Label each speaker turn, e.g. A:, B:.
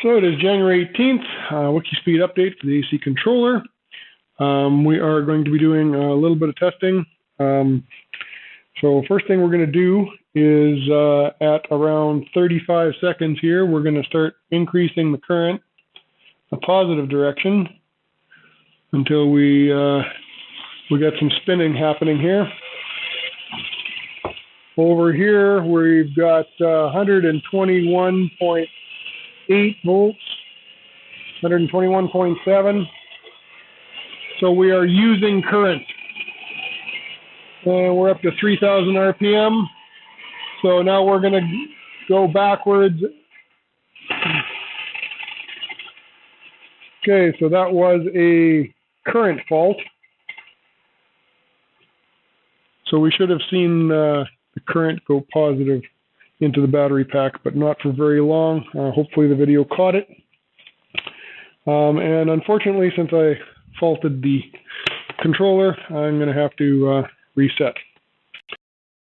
A: So it is January 18th, WikiSpeed update for the AC controller. We are going to be doing a little bit of testing. So first thing we're going to do is at around 35 seconds here, we're going to start increasing the current a positive direction until we get some spinning happening here. Over here, we've got 121.8 volts, 121.7. So we are using current. And we're up to 3,000 RPM. So now we're going to go backwards. Okay, so that was a current fault. So we should have seen the current go positive into the battery pack, but not for very long. Hopefully the video caught it. And unfortunately, since I faulted the controller, I'm going to have to reset.